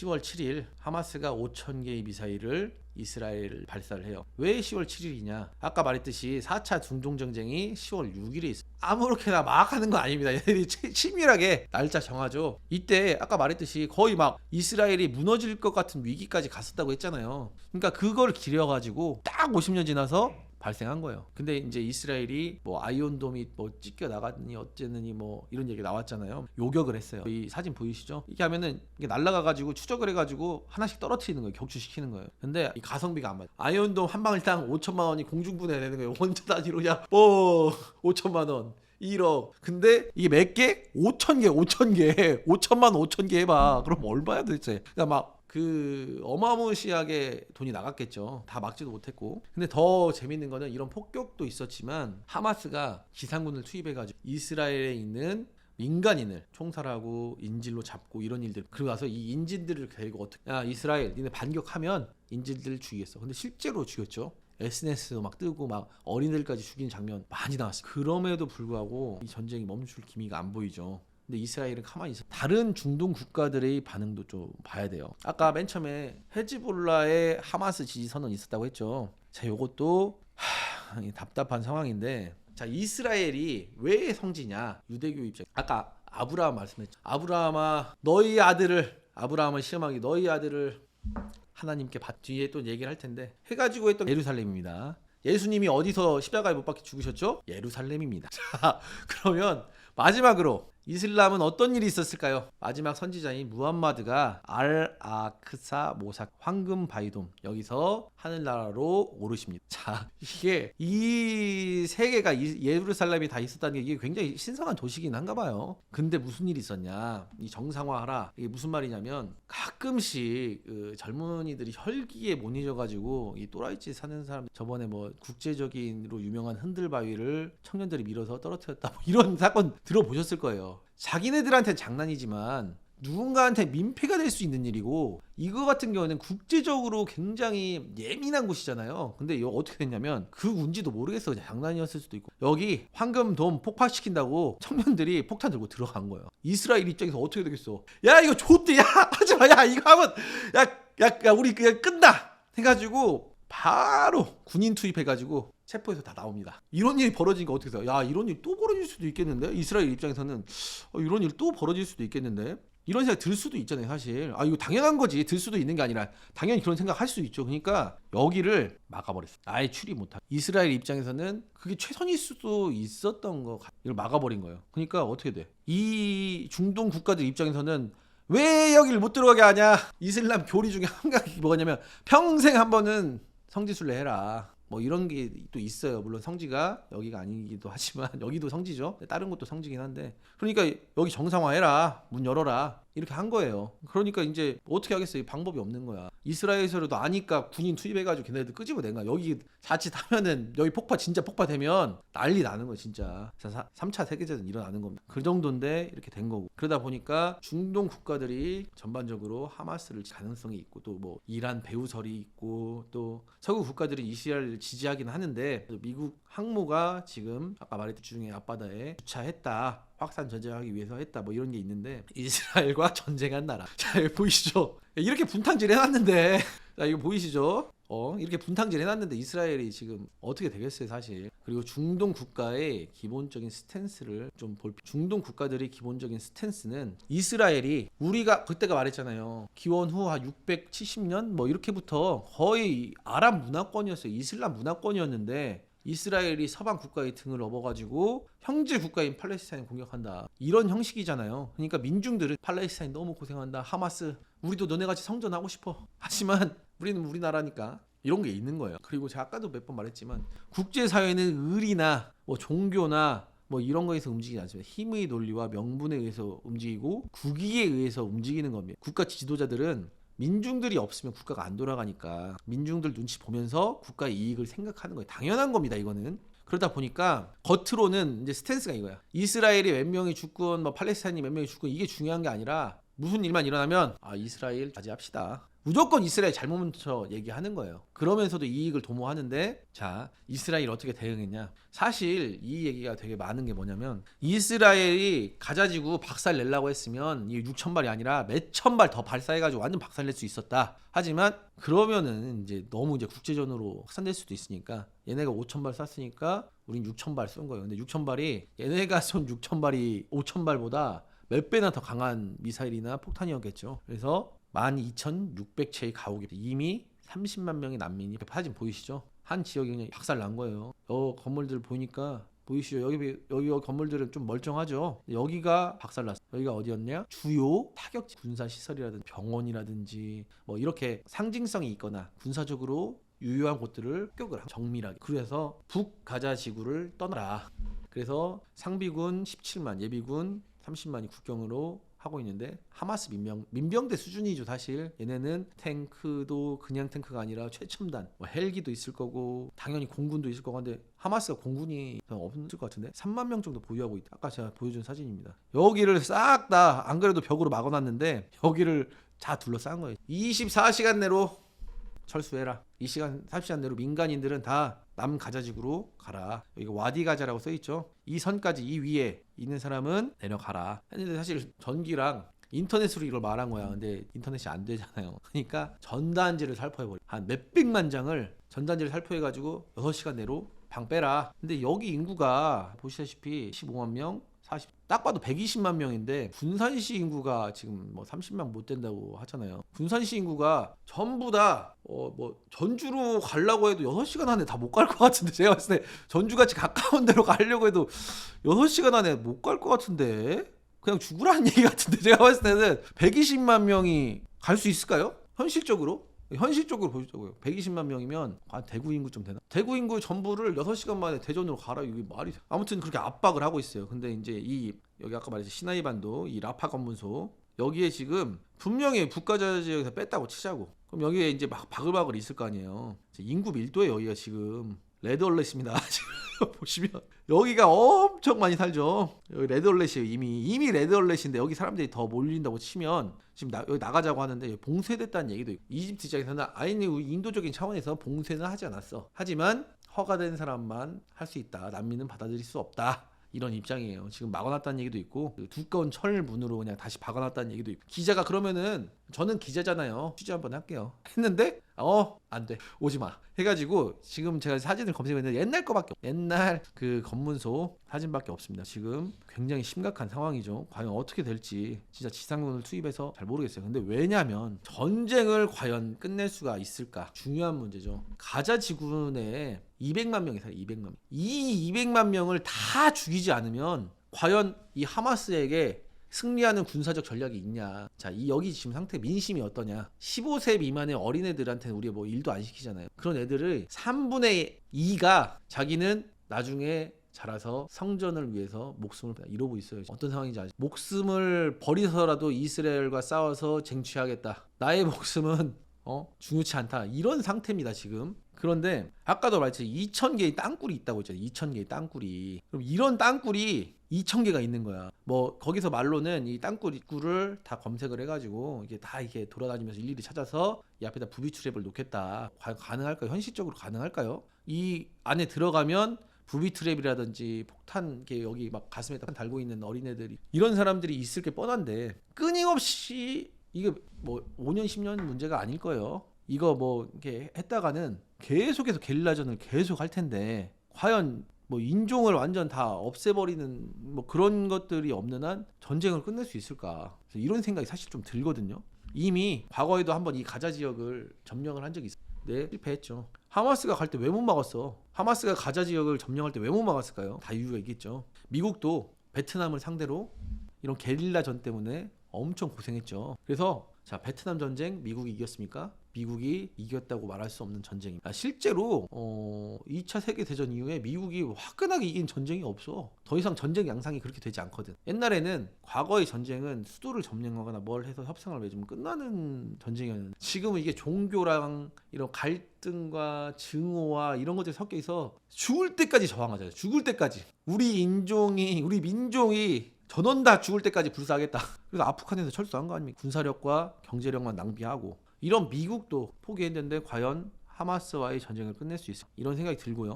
10월 7일 하마스가 5,000개의 미사일을 이스라엘 발사를 해요. 왜 10월 7일이냐? 아까 말했듯이 4차 중동전쟁이 10월 6일에 있어요. 아무렇게나 막 하는 거 아닙니다. 얘들이 치밀하게 날짜 정하죠. 이때 아까 말했듯이 거의 막 이스라엘이 무너질 것 같은 위기까지 갔었다고 했잖아요. 그러니까 그걸 기려가지고 딱 50년 지나서 발생한 거예요. 근데 이제 이스라엘이 뭐 아이온돔이 뭐 찢겨 나갔니 어쨌느니 뭐 이런 얘기 나왔잖아요. 요격을 했어요. 이 사진 보이시죠? 이렇게 하면은 이게 날아가가지고 추적을 해가지고 하나씩 떨어뜨리는 거예요. 격추시키는 거예요. 근데 이 가성비가 안 맞아. 아이온돔 한 방울당 5천만 원이 공중분해 되는 거예요. 원자 단위로 그냥 5천만 원. 1억. 근데 이게 몇 개? 5,000개. 5천개 해봐. 그럼 얼마야 도대체? 그러니까 막 어마무시하게 돈이 나갔겠죠. 다 막지도 못했고. 근데 더 재밌는 거는 이런 폭격도 있었지만 하마스가 지상군을 투입해가지고 이스라엘에 있는 민간인을 총살하고 인질로 잡고 이런 일들. 그리고 나서 이 인질들을 데리고 어떻게 이스라엘 니네 반격하면 인질들을 죽이겠어. 근데 실제로 죽였죠. SNS도 막 뜨고 막 어린이들까지 죽이는 장면 많이 나왔어요. 그럼에도 불구하고 이 전쟁이 멈출 기미가 안 보이죠. 근데 이스라엘은 가만히 있어. 다른 중동 국가들의 반응도 좀 봐야 돼요. 아까 맨 처음에 헤즈볼라의 하마스 지지 선언이 있었다고 했죠. 자, 요것도 답답한 상황인데, 자, 이스라엘이 왜 성지냐? 유대교 입장. 아까 아브라함 말씀했죠. 아브라함을 시험하기 너희 아들을 하나님께 뒤에 또 얘기를 할 텐데 해가지고 했던 예루살렘입니다. 예수님이 어디서 십자가에 못 박혀 죽으셨죠? 예루살렘입니다. 자, 그러면 마지막으로 이슬람은 어떤 일이 있었을까요? 마지막 선지자인 무함마드가 알-아크사 모삭 황금 바위돔 여기서 하늘나라로 오르십니다. 자, 이게 이 세 개가 예루살렘이 다 있었다는 게 이게 굉장히 신성한 도시긴 한가 봐요. 근데 무슨 일이 있었냐? 이 정상화하라. 이게 무슨 말이냐면 가끔씩 그 젊은이들이 혈기에 못 잊어가지고 이 또라이집 사는 사람 저번에 뭐 국제적인으로 유명한 흔들바위를 청년들이 밀어서 떨어뜨렸다 뭐 이런 사건 들어보셨을 거예요. 자기네들한테는 장난이지만 누군가한테 민폐가 될 수 있는 일이고 이거 같은 경우는 국제적으로 굉장히 예민한 곳이잖아요. 근데 이거 어떻게 됐냐면 그 운지도 모르겠어. 그냥 장난이었을 수도 있고 여기 황금돔 폭파시킨다고 청년들이 폭탄 들고 들어간 거예요. 이스라엘 입장에서 어떻게 되겠어? 야 이거 좋대. 야 하지마. 야 이거 하면 야 우리 그냥 끝나 해가지고 바로 군인 투입해가지고 체포해서 다 나옵니다. 이런 일이 벌어지니까 어떻게 해서 야 이런 일 또 벌어질 수도 있겠는데 이스라엘 입장에서는 이런 일 또 벌어질 수도 있겠는데 이런 생각 들 수도 있잖아요. 사실 이거 당연한 거지. 들 수도 있는 게 아니라 당연히 그런 생각 할 수 있죠. 그러니까 여기를 막아버렸어요. 아예 출입 못하게. 이스라엘 입장에서는 그게 최선일 수도 있었던 거 같아요. 이걸 막아버린 거예요. 그러니까 어떻게 돼? 이 중동 국가들 입장에서는 왜 여기를 못 들어가게 하냐? 이슬람 교리 중에 한 가지 뭐냐면 평생 한 번은 성지순례 해라. 뭐 이런 게 또 있어요. 물론 성지가 여기가 아니기도 하지만 여기도 성지죠. 다른 것도 성지긴 한데 그러니까 여기 정상화해라. 문 열어라. 이렇게 한 거예요. 그러니까 이제 어떻게 하겠어요. 방법이 없는 거야. 이스라엘에서도 아니까 군인 투입해가지고 걔네들 끄집어낸 거야. 여기 자칫하면은 여기 진짜 폭파되면 난리 나는 거야 진짜. 3차 세계대전 일어나는 겁니다. 그 정도인데 이렇게 된 거고. 그러다 보니까 중동 국가들이 전반적으로 하마스를 가능성이 있고 또 뭐 이란 배후설이 있고 또 서구 국가들이 이스라엘을 지지하긴 하는데 미국 항모가 지금 아까 말했던 중에 앞바다에 주차했다. 확산 전쟁하기 위해서 했다 뭐 이런 게 있는데 이스라엘과 전쟁한 나라. 자 여기 보이시죠? 이렇게 분탕질 해놨는데 자 이거 보이시죠? 이렇게 분탕질 해놨는데 이스라엘이 지금 어떻게 되겠어요 사실. 그리고 중동 국가의 기본적인 스탠스를 좀 중동 국가들의 기본적인 스탠스는 이스라엘이 우리가 그때가 말했잖아요. 기원 후 한 670년 뭐 이렇게부터 거의 아랍 문화권이었어요. 이슬람 문화권이었는데 이스라엘이 서방 국가의 등을 업어가지고 형제 국가인 팔레스타인 공격한다. 이런 형식이잖아요. 그러니까 민중들은 팔레스타인 너무 고생한다. 하마스 우리도 너네같이 성전하고 싶어. 하지만 우리는 우리나라니까. 이런 게 있는 거예요. 그리고 제가 아까도 몇 번 말했지만 국제사회는 의리나 뭐 종교나 뭐 이런 거에서 움직이지 않습니다. 힘의 논리와 명분에 의해서 움직이고 국익에 의해서 움직이는 겁니다. 국가 지도자들은 민중들이 없으면 국가가 안 돌아가니까 민중들 눈치 보면서 국가의 이익을 생각하는 거예요. 당연한 겁니다. 이거는. 그러다 보니까 겉으로는 이제 스탠스가 이거야. 이스라엘이 몇 명이 죽건 뭐 팔레스타인이 몇 명이 죽건 이게 중요한 게 아니라 무슨 일만 일어나면 이스라엘 자제합시다. 무조건 이스라엘 잘못 먼저 얘기하는 거예요. 그러면서도 이익을 도모하는데, 자, 이스라엘 어떻게 대응했냐? 사실 이 얘기가 되게 많은 게 뭐냐면, 이스라엘이 가자지구 박살 내려고 했으면 이 6천 발이 아니라 몇천 발 더 발사해가지고 완전 박살 낼 수 있었다. 하지만 그러면은 이제 너무 이제 국제전으로 확산될 수도 있으니까 얘네가 5천 발 쐈으니까 우린 6천 발 쏜 거예요. 근데 6천 발이 얘네가 쏜 6천 발이 5천 발보다 몇 배나 더 강한 미사일이나 폭탄이었겠죠. 그래서 12,600채의 가옥이 이미 30만 명의 난민이, 사진 보이시죠? 한 지역이 그냥 박살 난 거예요. 건물들 보니까 보이시죠? 여기 건물들은 좀 멀쩡하죠. 여기가 박살 났어. 여기가 어디였냐? 주요 타격 군사 시설이라든지 병원이라든지 뭐 이렇게 상징성이 있거나 군사적으로 유효한 곳들을 격을 정밀하게. 그래서 북가자 지구를 떠나라. 그래서 상비군 17만, 예비군 30만이 국경으로 하고 있는데, 하마스 민병대 수준이죠. 사실 얘네는 탱크도 그냥 탱크가 아니라 최첨단 헬기도 있을 거고 당연히 공군도 있을 거고 한데, 하마스가 공군이 없을 것 같은데 3만 명 정도 보유하고 있다. 아까 제가 보여준 사진입니다. 여기를 싹 다 안 그래도 벽으로 막아놨는데 여기를 다 둘러싼 거예요. 24시간 내로 철수해라. 24시간 내로 민간인들은 다 남가자지구로 가라. 여기 와디가자라고 써있죠. 이 선까지, 이 위에 있는 사람은 내려가라. 근데 사실 전기랑 인터넷으로 이걸 말한 거야. 근데 인터넷이 안 되잖아요. 그러니까 전단지를 살포해버려. 한 몇백만 장을 전단지를 살포해가지고 6시간 내로 방 빼라. 근데 여기 인구가 보시다시피 15만 명, 딱 봐도 120만 명인데 군산시 인구가 지금 뭐 30만 못 된다고 하잖아요. 군산시 인구가 전부 다 뭐 전주로 가려고 해도 6시간 안에 다 못 갈 것 같은데, 제가 봤을 때 전주같이 가까운 데로 가려고 해도 6시간 안에 못 갈 것 같은데, 그냥 죽으라는 얘기 같은데, 제가 봤을 때는 120만 명이 갈 수 있을까요? 현실적으로 보시자고요. 120만 명이면 대구 인구쯤 되나? 대구 인구 전부를 6시간 만에 대전으로 가라. 이게 말이 돼. 아무튼 그렇게 압박을 하고 있어요. 근데 이제 여기 아까 말했듯이 시나이 반도 이 라파 검문소, 여기에 지금 분명히 북가자 지역에서 뺐다고 치자고. 그럼 여기에 이제 막 바글바글 있을 거 아니에요. 인구 밀도에 여기가 지금 레드얼렛입니다. 지금 보시면 여기가 엄청 많이 살죠. 여기 레드얼렛이에요. 이미 레드얼렛인데 여기 사람들이 더 몰린다고 치면 지금 여기 나가자고 하는데 봉쇄됐다는 얘기도 있고, 이집트 입장에서는 아니 인도적인 차원에서 봉쇄는 하지 않았어. 하지만 허가된 사람만 할 수 있다. 난민은 받아들일 수 없다. 이런 입장이에요. 지금 막아놨다는 얘기도 있고, 두꺼운 철문으로 그냥 다시 박아놨다는 얘기도 있고. 기자가 그러면은 저는 기자잖아요. 취재 한번 할게요. 했는데 안 돼. 오지 마. 해가지고 지금 제가 사진을 검색했는데 옛날 거밖에 옛날 그 검문소 사진밖에 없습니다. 지금 굉장히 심각한 상황이죠. 과연 어떻게 될지 진짜 지상군을 투입해서 잘 모르겠어요. 근데 왜냐면 전쟁을 과연 끝낼 수가 있을까? 중요한 문제죠. 가자 지구 내에 200만 명이 살아요. 200만 명. 이 200만 명을 다 죽이지 않으면 과연 이 하마스에게 승리하는 군사적 전략이 있냐. 자, 여기 지금 상태 민심이 어떠냐. 15세 미만의 어린애들한테는 우리가 뭐 일도 안 시키잖아요. 그런 애들을 3분의 2가 자기는 나중에 자라서 성전을 위해서 목숨을 이러고 있어요. 어떤 상황인지 아시죠? 목숨을 버리서라도 이스라엘과 싸워서 쟁취하겠다. 나의 목숨은 중요치 않다. 이런 상태입니다 지금. 그런데 아까도 말했지 2,000개의 땅굴이 있다고 했잖아요. 2,000개의 땅굴이. 그럼 이런 땅굴이 2,000개가 있는 거야. 뭐 거기서 말로는 이 땅굴을 다 검색을 해가지고 이게 다 이렇게 돌아다니면서 일일이 찾아서 이 앞에다 부비 트랩을 놓겠다. 과연 가능할까요? 현실적으로 가능할까요? 이 안에 들어가면 부비 트랩이라든지 폭탄, 여기 막 가슴에 딱 달고 있는 어린애들이, 이런 사람들이 있을 게 뻔한데 끊임없이 이게 뭐 5년 10년 문제가 아닐 거예요. 이거 뭐 이렇게 했다가는 계속해서 게릴라전을 계속 할 텐데, 과연 뭐 인종을 완전 다 없애버리는 뭐 그런 것들이 없는 한 전쟁을 끝낼 수 있을까? 이런 생각이 사실 좀 들거든요. 이미 과거에도 한번 이 가자 지역을 점령을 한 적이 있어요. 네, 실패했죠. 하마스가 갈 때 왜 못 막았어? 하마스가 가자 지역을 점령할 때 왜 못 막았을까요? 다 이유가 있겠죠. 미국도 베트남을 상대로 이런 게릴라전 때문에 엄청 고생했죠. 그래서 자, 베트남 전쟁 미국이 이겼습니까? 미국이 이겼다고 말할 수 없는 전쟁입니다. 실제로 2차 세계대전 이후에 미국이 화끈하게 이긴 전쟁이 없어. 더 이상 전쟁 양상이 그렇게 되지 않거든. 옛날에는 과거의 전쟁은 수도를 점령하거나 뭘 해서 협상을 맺으면 끝나는 전쟁이었는데, 지금은 이게 종교랑 이런 갈등과 증오와 이런 것들이 섞여 있어 죽을 때까지 저항하잖아요. 죽을 때까지. 우리 민종이 전원 다 죽을 때까지 불사하겠다. 그래서 아프간에서 철수한 거 아닙니까? 군사력과 경제력만 낭비하고 이런 미국도 포기했는데 과연 하마스와의 전쟁을 끝낼 수 있을까? 이런 생각이 들고요.